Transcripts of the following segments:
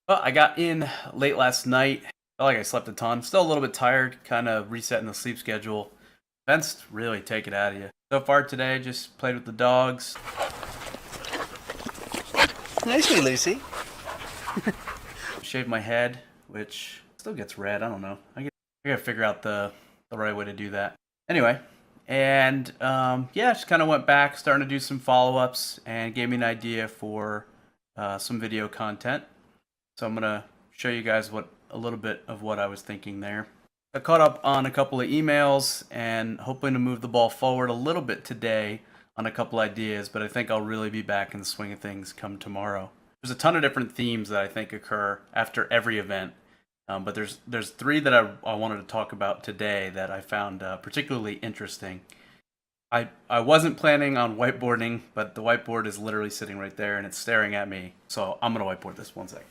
Well, I got in late last night. Felt like I slept a ton. Still a little bit tired, kind of resetting the sleep schedule. Events really take it out of you. So far today, just played with the dogs. Nicely, Lucy. Shaved my head, which still gets red. I don't know. I gotta figure out the right way to do that. Anyway, and yeah, just kind of went back, starting to do some follow-ups, and gave me an idea for some video content. So I'm gonna show you guys a little bit of what I was thinking there. I caught up on a couple of emails and hoping to move the ball forward a little bit today on a couple ideas, but I think I'll really be back in the swing of things come tomorrow. There's a ton of different themes that I think occur after every event, but there's three that I wanted to talk about today that I found particularly interesting. I wasn't planning on whiteboarding, but the whiteboard is literally sitting right there and it's staring at me, so I'm gonna whiteboard this one second.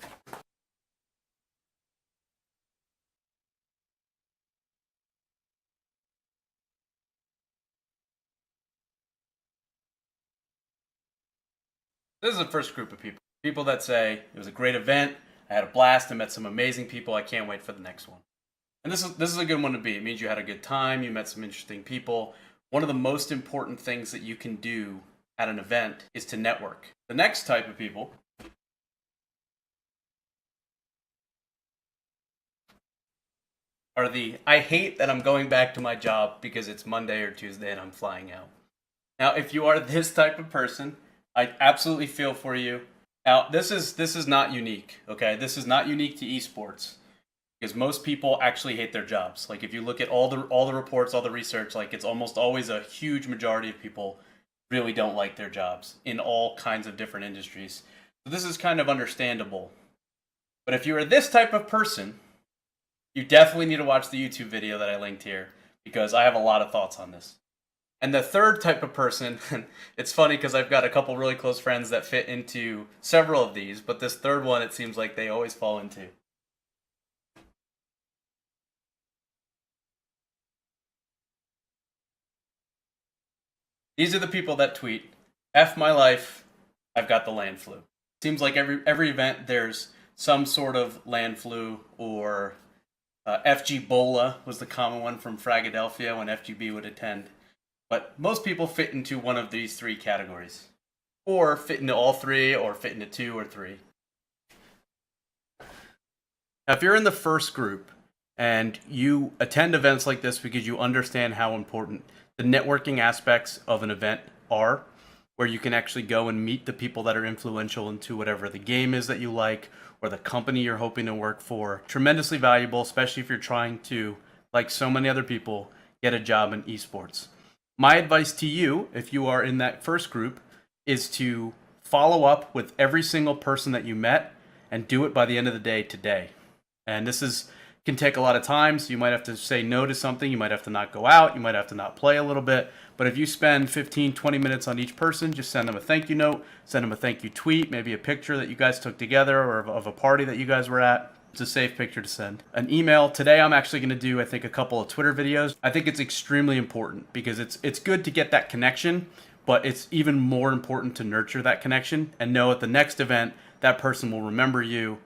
This is the first group of people. People that say, it was a great event, I had a blast, I met some amazing people, I can't wait for the next one. And this is a good one to be. It means you had a good time, you met some interesting people. One of the most important things that you can do at an event is to network. The next type of people are the, I hate that I'm going back to my job because it's Monday or Tuesday and I'm flying out. Now, if you are this type of person, I absolutely feel for you. Now, this is not unique, okay? This is not unique to esports because most people actually hate their jobs. Like if you look at all the reports, all the research, like it's almost always a huge majority of people really don't like their jobs in all kinds of different industries. So this is kind of understandable. But if you are this type of person, you definitely need to watch the YouTube video that I linked here because I have a lot of thoughts on this. And the third type of person, it's funny because I've got a couple really close friends that fit into several of these, but this third one it seems like they always fall into. These are the people that tweet, F my life, I've got the LAN flu. Seems like every event there's some sort of LAN flu or FG-Bola was the common one from Fragadelphia when FGB would attend. But most people fit into one of these three categories. Or fit into all three, or fit into two or three. Now, if you're in the first group and you attend events like this because you understand how important the networking aspects of an event are, where you can actually go and meet the people that are influential into whatever the game is that you like, or the company you're hoping to work for, tremendously valuable, especially if you're trying to, like so many other people, get a job in esports. My advice to you, if you are in that first group, is to follow up with every single person that you met and do it by the end of the day today. And this can take a lot of time, so you might have to say no to something, you might have to not go out, you might have to not play a little bit, but if you spend 15, 20 minutes on each person, just send them a thank you note, send them a thank you tweet, maybe a picture that you guys took together or of a party that you guys were at. It's a safe picture to send. An email. Today I'm actually going to do, I think, a couple of Twitter videos. I think it's extremely important because it's good to get that connection, but it's even more important to nurture that connection and know at the next event that person will remember you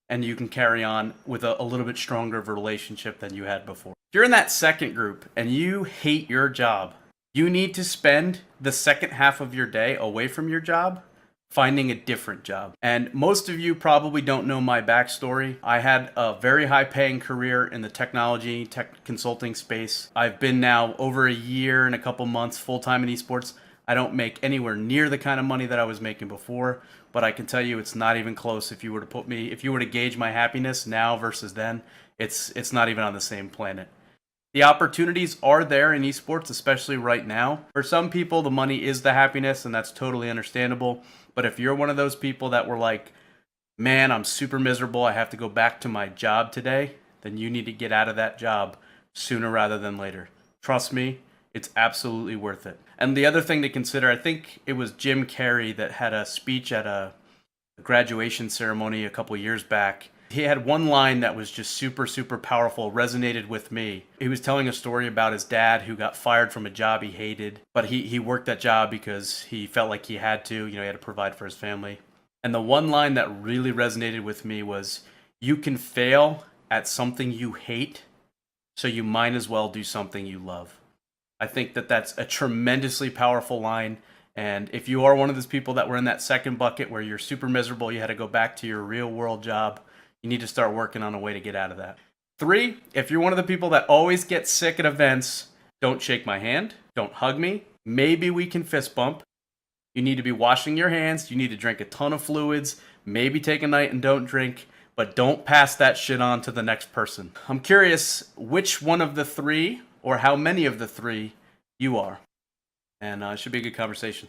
and you can carry on with a little bit stronger of a relationship than you had before. If you're in that second group and you hate your job, you need to spend the second half of your day away from your job finding a different job. And most of you probably don't know my backstory. I had a very high paying career in the technology, tech consulting space. I've been now over a year and a couple months full-time in esports. I don't make anywhere near the kind of money that I was making before, but I can tell you it's not even close. If you were to gauge my happiness now versus then, it's not even on the same planet. The opportunities are there in esports, especially right now. For some people, the money is the happiness, and that's totally understandable. But if you're one of those people that were like, man, I'm super miserable, I have to go back to my job today, then you need to get out of that job sooner rather than later. Trust me, it's absolutely worth it. And the other thing to consider, I think it was Jim Carrey that had a speech at a graduation ceremony a couple years back. He had one line that was just super, super powerful, resonated with me. He was telling a story about his dad who got fired from a job he hated, but he worked that job because he felt like he had to, he had to provide for his family. And the one line that really resonated with me was, you can fail at something you hate, so you might as well do something you love. I think that that's a tremendously powerful line. And if you are one of those people that were in that second bucket where you're super miserable, you had to go back to your real world job, you need to start working on a way to get out of that. 3, if you're one of the people that always gets sick at events, don't shake my hand, don't hug me. Maybe we can fist bump. You need to be washing your hands. You need to drink a ton of fluids. Maybe take a night and don't drink, but don't pass that shit on to the next person. I'm curious which one of the 3 or how many of the 3 you are. And it should be a good conversation.